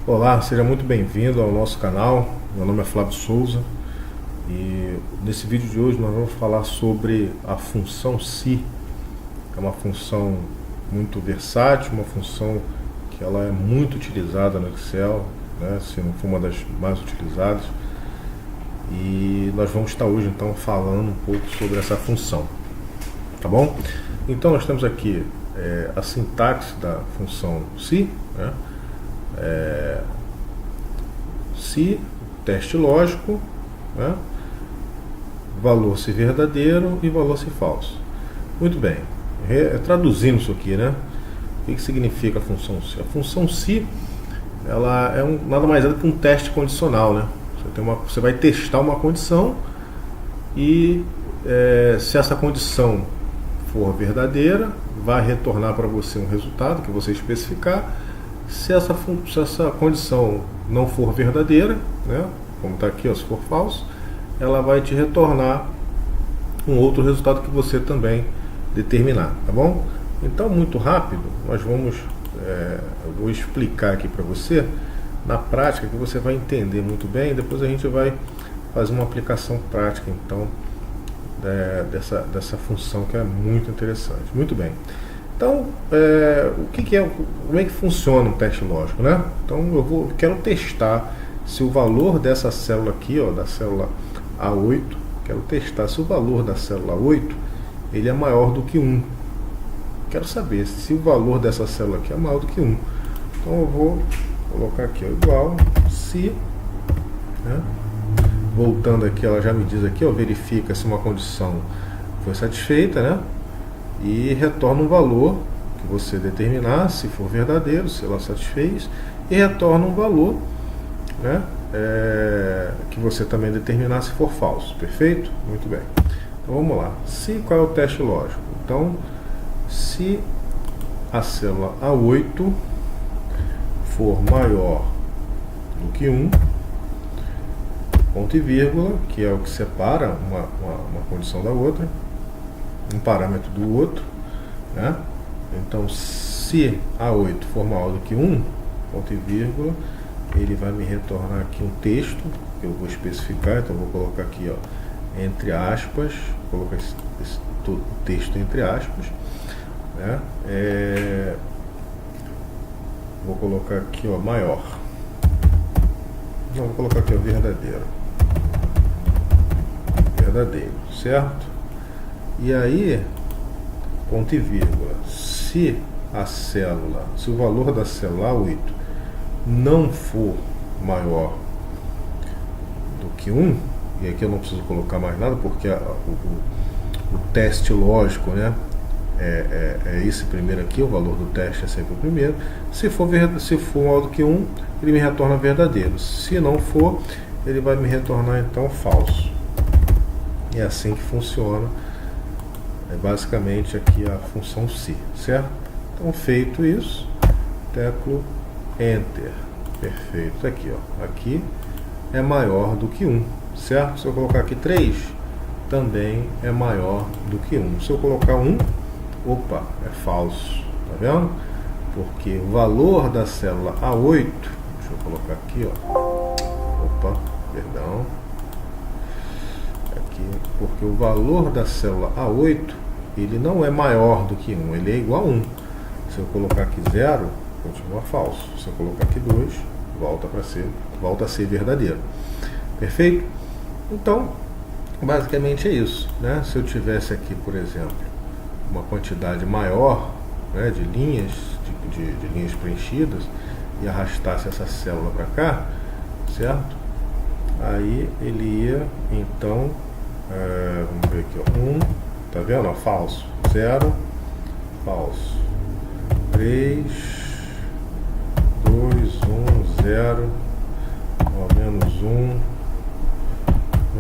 Olá, seja muito bem-vindo ao nosso canal. Meu nome é Flávio Souza e nesse vídeo de hoje nós vamos falar sobre a função SI. É uma função muito versátil, uma função que ela é muito utilizada no Excel, né, se não for uma das mais utilizadas. E nós vamos estar hoje então falando um pouco sobre essa função, tá bom? Então nós temos aqui a sintaxe da função SI, né? Se teste lógico, né? Valor se verdadeiro e valor se falso. Muito bem, traduzindo isso aqui, né? O que significa a função se? A função se, ela é nada mais é do que um teste condicional, né? Você vai testar uma condição e se essa condição for verdadeira, vai retornar para você um resultado que você especificar. Se essa condição não for verdadeira, né, como está aqui, se for falso, ela vai te retornar um outro resultado que você também determinar, tá bom? Então, muito rápido, eu vou explicar aqui para você na prática, que você vai entender muito bem. Depois a gente vai fazer uma aplicação prática, então, dessa função que é muito interessante. Muito bem. Então, como é que funciona um teste lógico, né? Então, quero testar se o valor dessa célula aqui, da célula A8, quero testar se o valor da célula 8 ele é maior do que 1. Quero saber se o valor dessa célula aqui é maior do que 1. Então, eu vou colocar aqui igual se, né? Voltando aqui, ela já me diz aqui, verifica se uma condição foi satisfeita, né? E retorna um valor que você determinar, se for verdadeiro, se ela satisfez, e retorna um valor, né, que você também determinar, se for falso. Perfeito? Muito bem. Então vamos lá. Qual é o teste lógico? Então, se a célula A8 for maior do que 1, ponto e vírgula, que é o que separa uma condição da outra, um parâmetro do outro, né? Então, se A8 for maior do que 1, ponto e vírgula, ele vai me retornar aqui um texto que eu vou especificar. Então, eu vou colocar aqui, entre aspas, colocar esse texto entre aspas, né? Vou colocar aqui, maior. Não, vou colocar aqui, verdadeiro, certo? E aí, ponto e vírgula, se o valor da célula A8 não for maior do que 1, e aqui eu não preciso colocar mais nada, porque o teste lógico, né, é esse primeiro aqui, o valor do teste é sempre o primeiro. Se for maior do que 1, ele me retorna verdadeiro. Se não for, ele vai me retornar então falso. E é assim que funciona basicamente aqui a função SI, certo? Então, feito isso, teclo Enter. Perfeito. Aqui, aqui é maior do que 1, certo? Se eu colocar aqui 3, também é maior do que 1. Se eu colocar 1, opa, é falso, tá vendo? Porque o valor da célula A8, deixa eu colocar aqui, opa, perdão, aqui, porque o valor da célula A8 ele não é maior do que 1, ele é igual a 1. Se eu colocar aqui 0, continua falso. Se eu colocar aqui 2, volta a ser verdadeiro. Perfeito? Então, basicamente é isso, né? Se eu tivesse aqui, por exemplo, uma quantidade maior, né, de linhas preenchidas, e arrastasse essa célula para cá, certo? Aí ele ia, então, vamos ver aqui, 1, tá vendo? Falso. 0, falso. 3, 2, 1, 0, menos 1,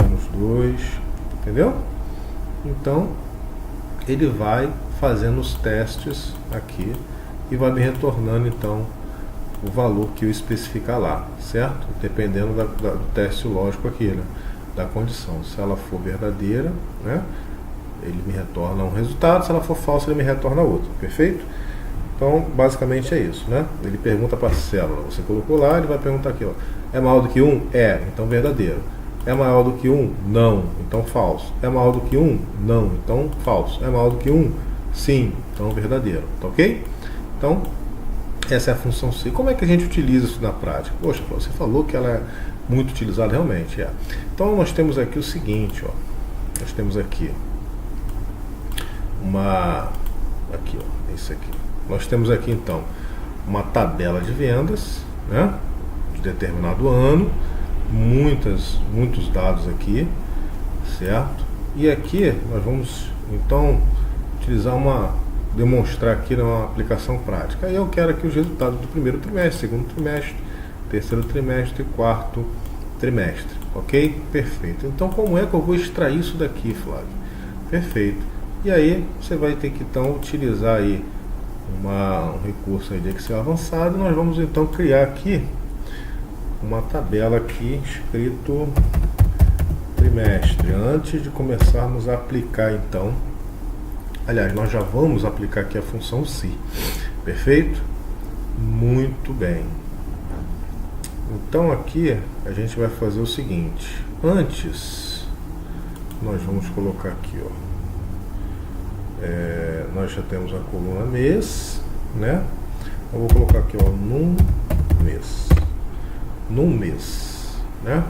menos 2, entendeu? Então, ele vai fazendo os testes aqui e vai me retornando, então, o valor que eu especificar lá, certo? Dependendo do teste lógico aqui, né? Da condição. Se ela for verdadeira, né, ele me retorna um resultado. Se ela for falsa, ele me retorna outro. Perfeito? Então, basicamente é isso, né? Ele pergunta para a célula, você colocou lá, ele vai perguntar aqui, ó, é maior do que 1? É, então verdadeiro. É maior do que 1? Não, então falso. É maior do que 1? Não, então falso. É maior do que 1? Sim, então verdadeiro, tá ok? Então, essa é a função C. Como é que a gente utiliza isso na prática? Poxa, você falou que ela é muito utilizada, realmente é. Então, nós temos aqui o seguinte, ó. Nós temos aqui aqui, ó, isso aqui. Nós temos aqui, então, uma tabela de vendas, né, de determinado ano, muitos dados aqui, certo? E aqui nós vamos, então, demonstrar aqui numa aplicação prática. Aí eu quero aqui os resultados do primeiro trimestre, segundo trimestre, terceiro trimestre e quarto trimestre, ok? Perfeito. Então, como é que eu vou extrair isso daqui, Flávio? Perfeito. E aí você vai ter que então utilizar aí um recurso aí de Excel avançado. Nós vamos então criar aqui uma tabela aqui escrito trimestre, antes de começarmos a aplicar então. Aliás, nós já vamos aplicar aqui a função se. Perfeito? Muito bem. Então aqui a gente vai fazer o seguinte. Antes, nós vamos colocar aqui, ó. Nós já temos a coluna mês, né? Eu vou colocar aqui, ó, num mês, né?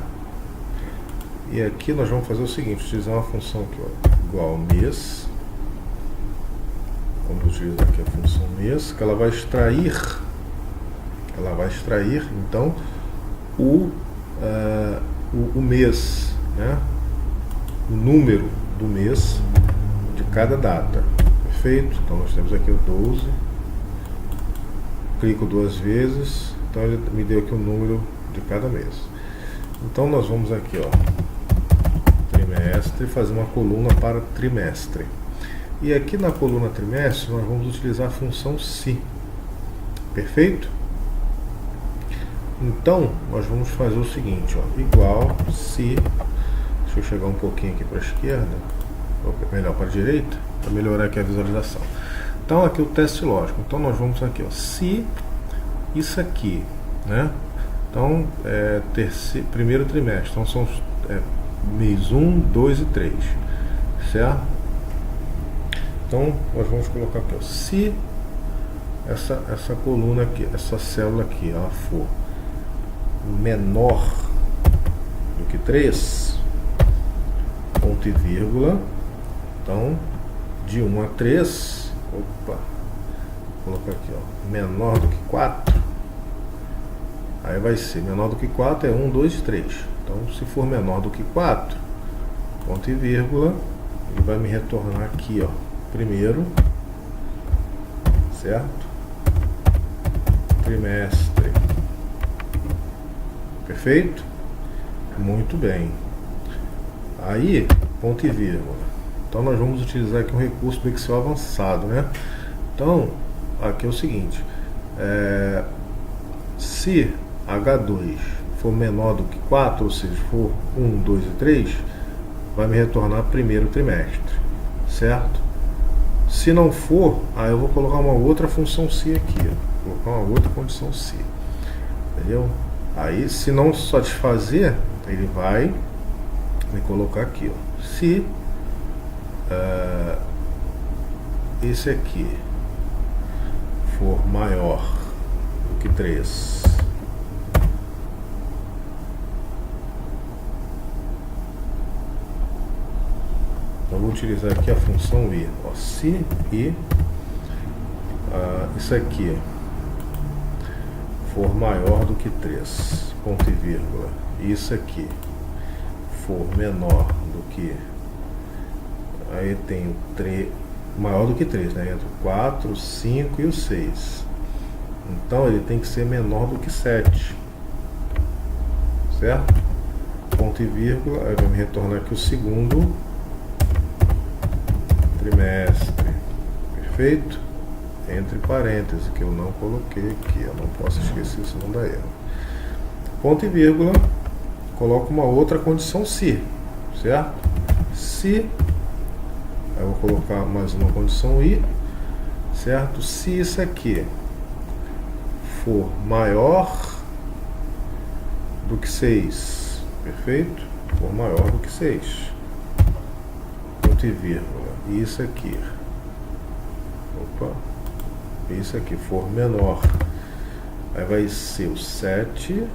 E aqui nós vamos fazer o seguinte, utilizar uma função aqui, ó, igual mês. Vamos utilizar aqui a função mês, que ela vai extrair então o mês, né? O número do mês de cada data. Perfeito? Então nós temos aqui o 12, clico duas vezes, então ele me deu aqui o número de cada mês. Então nós vamos aqui, ó, trimestre, fazer uma coluna para trimestre. E aqui na coluna trimestre nós vamos utilizar a função se. Perfeito? Então nós vamos fazer o seguinte, ó, igual se, deixa eu chegar um pouquinho aqui para a esquerda, ou melhor para a direita, para melhorar aqui a visualização. Então aqui o teste lógico. Então nós vamos aqui, ó, se isso aqui, né? Então primeiro trimestre, então são mês 1, 2 e 3, certo? Então nós vamos colocar aqui, ó, se essa coluna aqui, essa célula aqui, ela for menor do que 3, ponto e vírgula, então de 1 a 3, vou colocar aqui, ó, menor do que 4, aí vai ser menor do que 4 é 1, 2 e 3. Então se for menor do que 4, ponto e vírgula, ele vai me retornar aqui, ó, primeiro, certo? Trimestre. Perfeito? Muito bem. Aí, ponto e vírgula. Então nós vamos utilizar aqui um recurso do Excel avançado, né? Então, aqui é o seguinte, se H2 for menor do que 4, ou seja, for 1, 2 e 3, vai me retornar primeiro trimestre, certo? Se não for, aí eu vou colocar uma outra função se aqui, ó. Vou colocar uma outra condição se, entendeu? Aí, se não satisfazer, ele vai me colocar aqui, ó, se esse aqui for maior do que 3, eu vou utilizar aqui a função i, ó, se i isso aqui for maior do que 3, ponto e vírgula, isso aqui for menor do que, aí tem o 3, maior do que 3, né? Entre o 4, o 5 e o 6. Então ele tem que ser menor do que 7. Certo? Ponto e vírgula, aí vai me retornar aqui o segundo trimestre. Perfeito? Entre parênteses, que eu não coloquei aqui, eu não posso esquecer, senão dá erro. Ponto e vírgula, coloco uma outra condição se, certo? Se, aí eu vou colocar mais uma condição i, certo? Se isso aqui for maior do que 6, perfeito? For maior do que 6, ponto e vírgula. E isso aqui, opa, isso aqui for menor, aí vai ser o 7,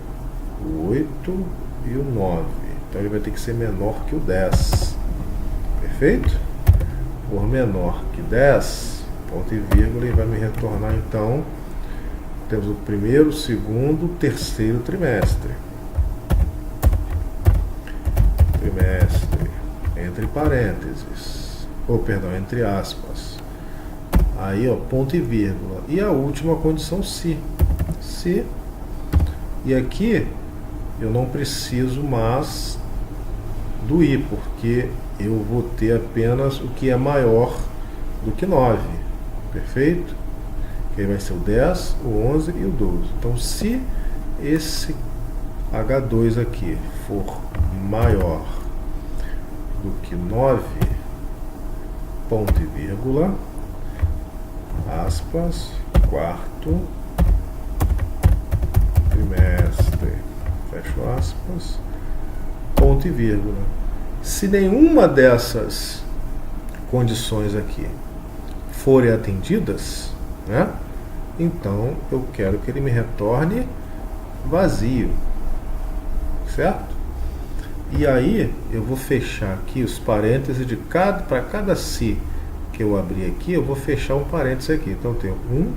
o 8 e o 9. Então ele vai ter que ser menor que o 10. Perfeito? For menor que 10, ponto e vírgula, e vai me retornar então. Temos o primeiro, segundo, terceiro trimestre. Trimestre, entre parênteses, ou perdão, entre aspas. Aí, ó, ponto e vírgula. E a última condição, se. Se. E aqui eu não preciso mais do i, porque eu vou ter apenas o que é maior do que 9. Perfeito? Que aí vai ser o 10, o 11 e o 12. Então, se esse H2 aqui for maior do que 9, ponto e vírgula, aspas, quarto trimestre, fecho aspas, ponto e vírgula. Se nenhuma dessas condições aqui forem atendidas, né, então eu quero que ele me retorne vazio, certo? E aí eu vou fechar aqui os parênteses de para cada se que eu abrir aqui, eu vou fechar um parênteses aqui. Então eu tenho 1,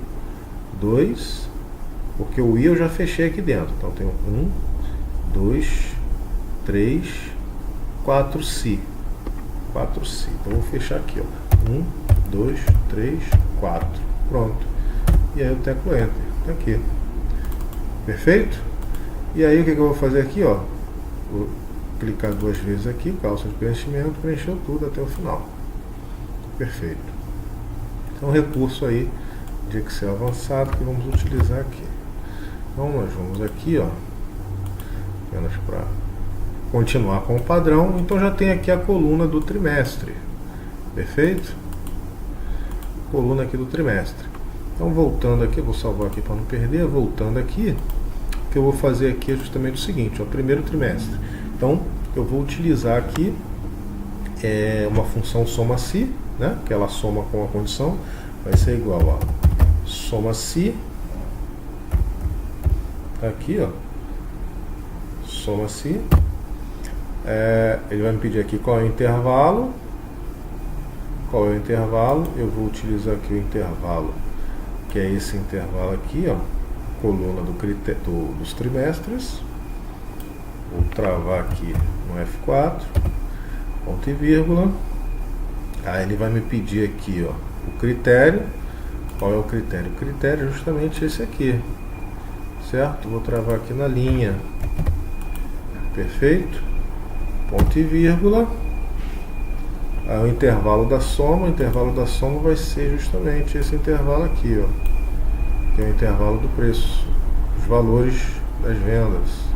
2, porque o i eu já fechei aqui dentro. Então eu tenho 1, 2, 3, 4 se. 4 se. Então eu vou fechar aqui, ó. 1, 2, 3, 4. Pronto. E aí eu teclo Enter. Tá aqui. Perfeito? E aí o que eu vou fazer aqui, ó? Vou clicar 2 vezes aqui, calça de preenchimento, preencheu tudo até o final. Perfeito. Então, um recurso aí de Excel avançado que vamos utilizar aqui. Então, nós vamos aqui, ó, apenas para continuar com o padrão. Então, já tem aqui a coluna do trimestre. Perfeito? Coluna aqui do trimestre. Então, voltando aqui, eu vou salvar aqui para não perder. Voltando aqui, o que eu vou fazer aqui é justamente o seguinte, ó, primeiro trimestre. Então, eu vou utilizar aqui uma função soma-se, né, que ela soma com a condição, vai ser igual a soma-se, aqui, ó, soma-se, ele vai me pedir aqui qual é o intervalo, eu vou utilizar aqui o intervalo, que é esse intervalo aqui, ó, coluna dos trimestres. Vou travar aqui no F4, ponto e vírgula. Aí ele vai me pedir aqui, ó, o critério. Qual é o critério? O critério é justamente esse aqui, certo? Vou travar aqui na linha. Perfeito? Ponto e vírgula. Aí o intervalo da soma vai ser justamente esse intervalo aqui, ó, que é o intervalo do preço, os valores das vendas.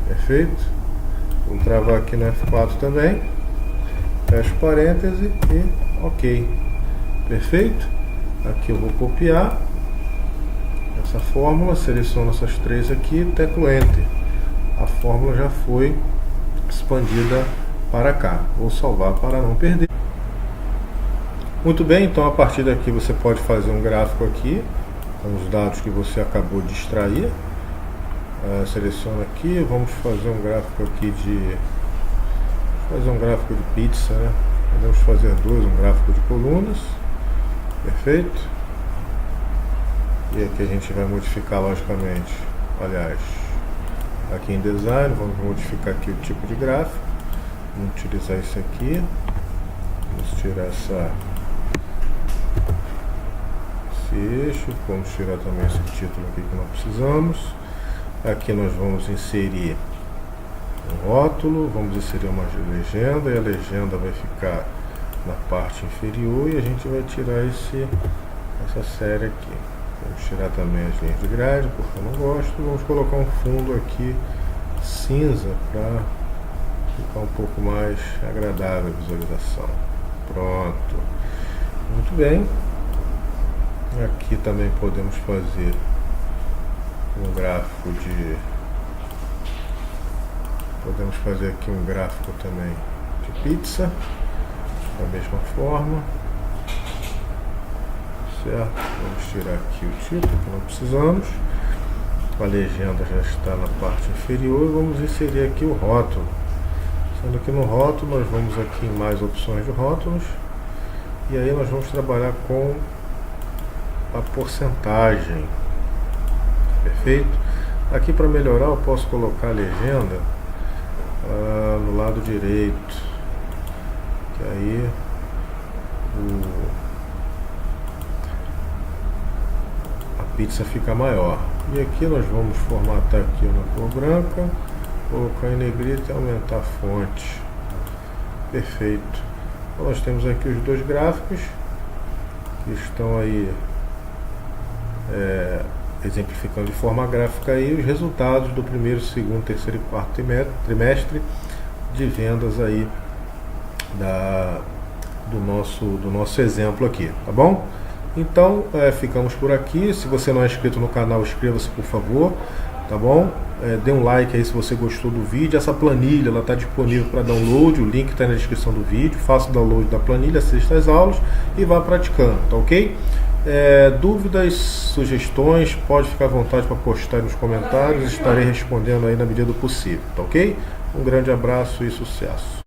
Perfeito? Vou travar aqui no F4 também. Fecho parêntese e ok. Perfeito? Aqui eu vou copiar essa fórmula, seleciono essas três aqui, teclo Enter. A fórmula já foi expandida para cá. Vou salvar para não perder. Muito bem, então a partir daqui você pode fazer um gráfico aqui com os dados que você acabou de extrair. Seleciona aqui, vamos fazer um gráfico aqui de pizza, né? Podemos fazer um gráfico de colunas. Perfeito? E aqui a gente vai modificar logicamente, aliás, aqui em design, vamos modificar aqui o tipo de gráfico. Vamos utilizar isso aqui. Vamos tirar esse eixo, vamos tirar também esse título aqui que não precisamos. Aqui nós vamos inserir um rótulo, vamos inserir uma legenda, e a legenda vai ficar na parte inferior, e a gente vai tirar essa série aqui. Vamos tirar também as linhas de grade, porque eu não gosto. Vamos colocar um fundo aqui cinza para ficar um pouco mais agradável a visualização. Pronto. Muito bem. Aqui também podemos fazer um gráfico de... Podemos fazer aqui um gráfico também de pizza, da mesma forma. Certo? Vamos tirar aqui o título que não precisamos. A legenda já está na parte inferior e vamos inserir aqui o rótulo. Sendo que no rótulo nós vamos aqui em mais opções de rótulos e aí nós vamos trabalhar com a porcentagem. Perfeito? Aqui para melhorar eu posso colocar a legenda no lado direito, que aí a pizza fica maior. E aqui nós vamos formatar aqui na cor branca, colocar em negrito e aumentar a fonte. Perfeito. Então nós temos aqui os dois gráficos que estão aí exemplificando de forma gráfica aí os resultados do primeiro, segundo, terceiro e quarto trimestre de vendas aí do nosso exemplo aqui, tá bom? Então ficamos por aqui. Se você não é inscrito no canal, inscreva-se por favor, tá bom? Dê um like aí se você gostou do vídeo. Essa planilha está disponível para download, o link está na descrição do vídeo. Faça o download da planilha, assista às aulas e vá praticando, tá ok? Dúvidas, sugestões, pode ficar à vontade para postar nos comentários, estarei respondendo aí na medida do possível, tá ok? Um grande abraço e sucesso!